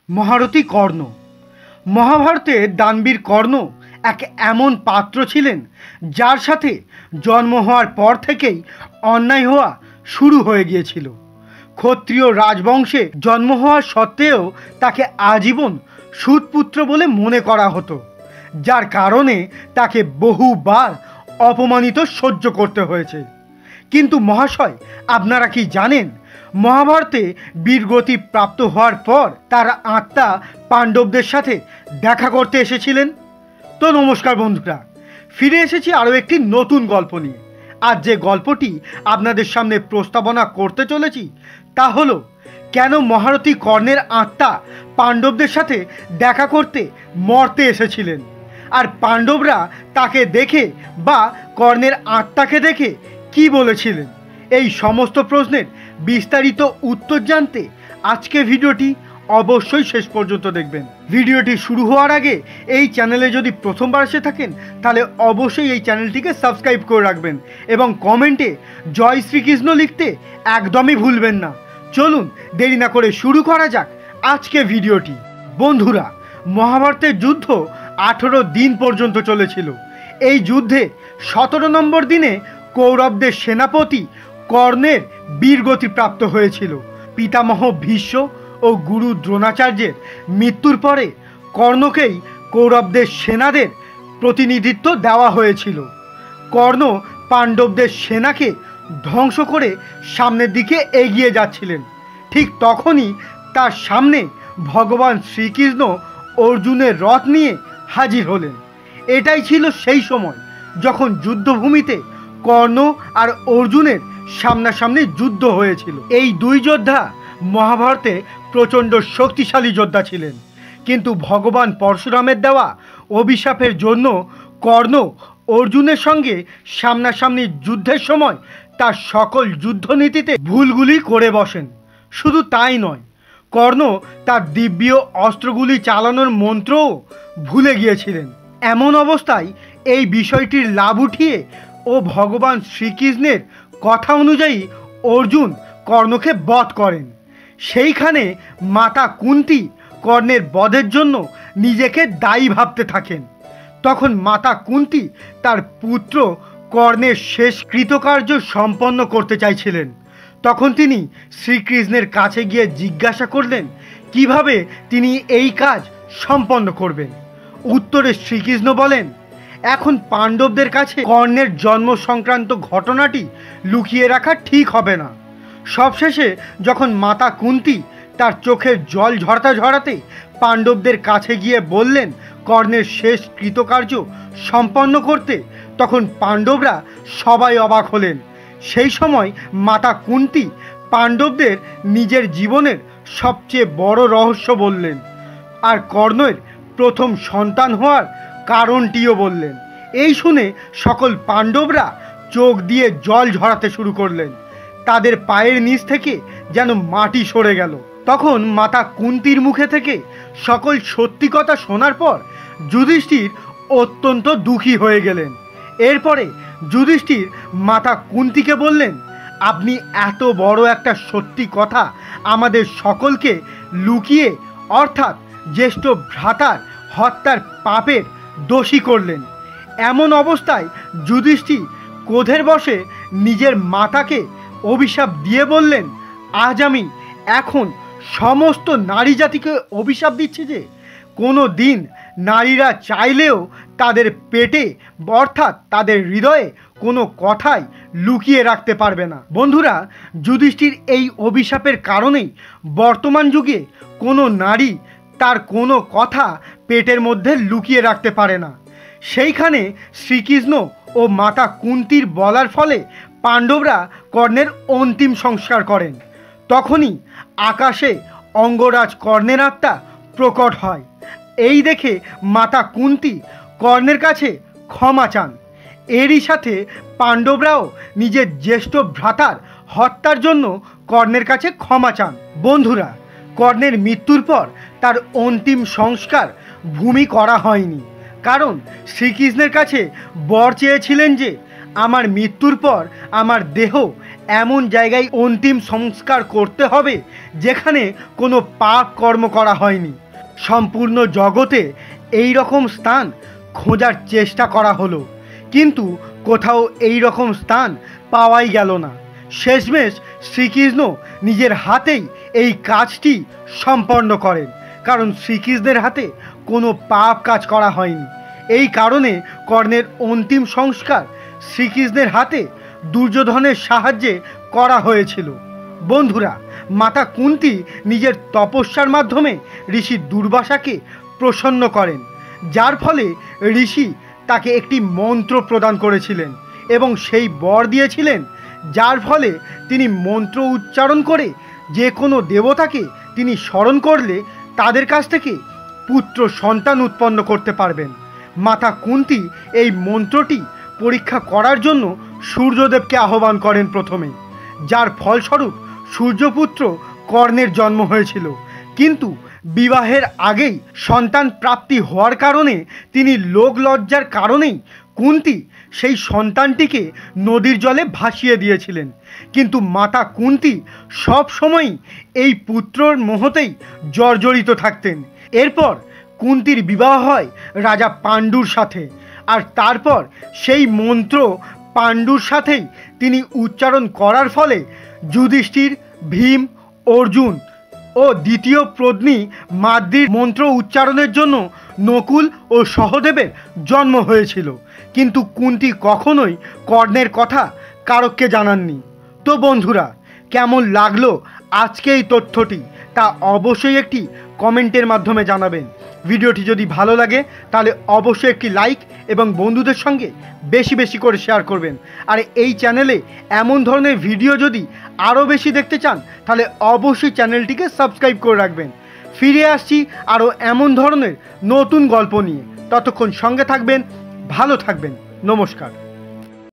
মহারথী কর্ণ। মহাভারতে দানবীর কর্ণ এক এমন পাত্র ছিলেন যার সাথে জন্ম হওয়ার পর থেকেই অন্যায় হওয়া শুরু হয়ে গিয়েছিল। ক্ষত্রিয় রাজবংশে জন্ম হওয়া সত্ত্বেও তাকে আজীবন সুতপুত্র বলে মনে করা হতো, যার কারণে তাকে বহুবার অপমানিত সহ্য করতে হয়েছে। কিন্তু মহাশয়, আপনারা কি জানেন মহাভারতে বীরগতি প্রাপ্ত হওয়ার পর তার আত্মা পাণ্ডবদের সাথে দেখা করতে এসেছিলেন? তো নমস্কার বন্ধুরা, ফিরে এসেছি আরও একটি নতুন গল্প নিয়ে। আজ যে গল্পটি আপনাদের সামনে প্রস্তাবনা করতে চলেছি তা হলো কেন মহারথী কর্ণের আত্মা পাণ্ডবদের সাথে দেখা করতে মর্তে এসেছিলেন, আর পাণ্ডবরা তাকে দেখে বা কর্ণের আত্মাকে দেখে কি বলেছিলেন। এই সমস্ত প্রশ্নের বিস্তারিত উত্তর জানতে আজকে ভিডিওটি অবশ্যই শেষ পর্যন্ত দেখবেন। ভিডিওটি শুরু হওয়ার আগে এই চ্যানেলে যদি প্রথমবার এসে থাকেন তাহলে অবশ্যই এই চ্যানেলটিকে সাবস্ক্রাইব করে রাখবেন এবং কমেন্টে জয় শ্রীকৃষ্ণ লিখতে একদমই ভুলবেন না। চলুন দেরি না করে শুরু করা যাক আজকে ভিডিওটি। বন্ধুরা, মহাভারতের যুদ্ধ 18 দিন পর্যন্ত চলেছিল। এই যুদ্ধে 17 নম্বর দিনে কৌরবদের সেনাপতি কর্ণের বীরগতি প্রাপ্ত হয়েছিল। পিতামহ ভীষ্ম ও গুরু দ্রোণাচার্যের মৃত্যুর পরে কর্ণকেই কৌরবদের সেনাদের প্রতিনিধিত্ব দেওয়া হয়েছিল। কর্ণ পাণ্ডবদের সেনাকে ধ্বংস করে সামনের দিকে এগিয়ে যাচ্ছিলেন। ঠিক তখনই তার সামনে ভগবান শ্রীকৃষ্ণ অর্জুনের রথ নিয়ে হাজির হলেন। এটাই ছিল সেই সময় যখন যুদ্ধভূমিতে কর্ণ আর অর্জুনের সামনাসামনি যুদ্ধ হয়েছিল। এই দুই যোদ্ধা মহাভারতে প্রচণ্ড শক্তিশালী যোদ্ধা ছিলেন, কিন্তু ভগবান পরশুরামের দেওয়া অভিশাপের জন্য কর্ণ অর্জুনের সঙ্গে সামনাসামনি যুদ্ধের সময় তার সকল যুদ্ধনীতিতে ভুলগুলি করে বসেন। শুধু তাই নয়, কর্ণ তার দিব্য অস্ত্রগুলি চালানোর মন্ত্রও ভুলে গিয়েছিলেন। এমন অবস্থায় এই বিষয়টির লাভ উঠিয়ে ও ভগবান শ্রীকৃষ্ণের কথা অনুযায়ী অর্জুন কর্ণকে বধ করেন। সেইখানে মাতা কুন্তী কর্ণের বধের জন্য নিজেকে দায়ী ভাবতে থাকেন। তখন মাতা কুন্তী তার পুত্র কর্ণের শেষ কৃতকার্য সম্পন্ন করতে চাইছিলেন। তখন তিনি শ্রীকৃষ্ণের কাছে গিয়ে জিজ্ঞাসা করলেন কিভাবে তিনি এই কাজ সম্পন্ন করবেন। উত্তরে শ্রীকৃষ্ণ বলেন, এখন পাণ্ডবদের কাছে কর্ণের জন্ম সংক্রান্ত ঘটনাটি লুকিয়ে রাখা ঠিক হবে না। সবশেষে যখন মাতা কুন্তী তার চোখের জল ঝরাতে পাণ্ডবদের কাছে গিয়ে বললেন কর্ণের শেষ কৃতকার্য সম্পন্ন করতে, তখন পাণ্ডবরা সবাই অবাক হলেন। সেই সময় মাতা কুন্তী পাণ্ডবদের নিজের জীবনের সবচেয়ে বড় রহস্য বললেন, আর কর্ণের প্রথম সন্তান হওয়ার কারণটিও বললেন। এই শুনে সকল পাণ্ডবরা চোখ দিয়ে জল ঝরাতে শুরু করলেন। তাদের পায়ের নিচ থেকে যেন মাটি সরে গেল। তখন মাতা কুন্তীর মুখে থেকে সকল সত্যি কথা শোনার পর যুধিষ্ঠির অত্যন্ত দুঃখী হয়ে গেলেন। এরপরে যুধিষ্ঠির মাতা কুন্তীকে বললেন, আপনি এত বড় একটা সত্যি কথা আমাদের সকলকে লুকিয়ে অর্থাৎ জ্যেষ্ঠ ভ্রাতার হত্যার পাপের দোষী করলেন। এমন অবস্থায় যুধিষ্ঠির ক্রোধের বশে নিজের মাতাকে অভিশাপ দিয়ে বললেন, আজ আমি এখন সমস্ত নারী জাতিকে অভিশাপ দিচ্ছি যে কোনো দিন নারীরা চাইলেও তাদের পেটে অর্থাৎ তাদের হৃদয়ে কোনো কথাই লুকিয়ে রাখতে পারবে না। বন্ধুরা, যুধিষ্ঠির এই অভিশাপের কারণেই বর্তমান যুগে কোনো নারী তার কোনো কথা পেটের মধ্যে লুকিয়ে রাখতে পারে না। সেইখানে শ্রীকৃষ্ণ ও মাতা কুন্তীর বলার ফলে পাণ্ডবরা কর্ণের অন্তিম সংস্কার করেন। তখনই আকাশে অঙ্গরাজ কর্ণের আত্মা প্রকট হয়। এই দেখে মাতা কুন্তী কর্ণের কাছে ক্ষমা চান। এরই সাথে পাণ্ডবরাও নিজের জ্যেষ্ঠ ভ্রাতার হত্যার জন্য কর্ণের কাছে ক্ষমা চান। বন্ধুরা, কর্ণের মৃত্যুর পর তার অন্তিম সংস্কার ভূমি করা হয়নি, কারণ শ্রীকৃষ্ণের কাছে বর চেয়েছিলেন যে আমার মৃত্যুর পর আমার দেহ এমন জায়গায় অন্তিম সংস্কার করতে হবে যেখানে কোনো পাপ কর্ম করা হয়নি। সম্পূর্ণ জগতে এই রকম স্থান খোঁজার চেষ্টা করা হলো, কিন্তু কোথাও এই রকম স্থান পাওয়াই গেল না। শেষমেশ শ্রীকৃষ্ণ নিজের হাতেই এই কাজটি সম্পন্ন করেন, কারণ শ্রীকৃষ্ণের হাতে কোনো পাপ কাজ করা হয়নি। এই কারণে কর্ণের অন্তিম সংস্কার শ্রীকৃষ্ণের হাতে দুর্যোধনের সাহায্যে করা হয়েছিল। বন্ধুরা, মাতা কুন্তী নিজের তপস্যার মাধ্যমে ঋষি দুর্বাসাকে প্রসন্ন করেন, যার ফলে ঋষি তাকে একটি মন্ত্র প্রদান করেছিলেন এবং সেই বর দিয়েছিলেন, যার ফলে তিনি মন্ত্র উচ্চারণ করে যে কোনো দেবতাকে তিনি স্মরণ করলে তাদের কাছ থেকে পুত্র সন্তান উৎপন্ন করতে পারবেন। মাতা কুন্তী এই মন্ত্রটি পরীক্ষা করার জন্য সূর্যদেবকে আহ্বান করেন প্রথমে, যার ফলস্বরূপ সূর্যপুত্র কর্ণের জন্ম হয়েছিল। কিন্তু বিবাহের আগেই সন্তান প্রাপ্তি হওয়ার কারণে তিনি লোক লজ্জার কারণেই কুন্তী সেই সন্তানটিকে নদীর জলে ভাসিয়ে দিয়েছিলেন। কিন্তু মাতা কুন্তী সব সময়ই এই পুত্রর মোহতেই জর্জরিত থাকতেন। এরপর কুন্তীর বিবাহ হয় রাজা পাণ্ডুর সাথে, আর তারপর সেই মন্ত্র পাণ্ডুর সাথেই তিনি উচ্চারণ করার ফলে যুধিষ্ঠির, ভীম, অর্জুন ও দ্বিতীয় প্রদ্নী মাদ্রির মন্ত্র উচ্চারণের জন্য নকুল ও সহদেবের জন্ম হয়েছিল। কিন্তু কুন্তী কখনোই কর্ণের কথা কারোকে জানাননি। তো বন্ধুরা, কেমন লাগলো আজকে এই তথ্যটি তা অবশ্যই একটি কমেন্টের মাধ্যমে জানাবেন। ভিডিওটি যদি ভালো লাগে তাহলে অবশ্যই একটি লাইক এবং বন্ধুদের সঙ্গে বেশি বেশি করে শেয়ার করবেন। আর এই চ্যানেলে এমন ধরনের ভিডিও যদি আরও বেশি দেখতে চান তাহলে অবশ্যই চ্যানেলটিকে সাবস্ক্রাইব করে রাখবেন। ফিরে আসছি আরও এমন ধরনের নতুন গল্প নিয়ে। ততক্ষণ সঙ্গে থাকবেন, ভালো থাকবেন। নমস্কার।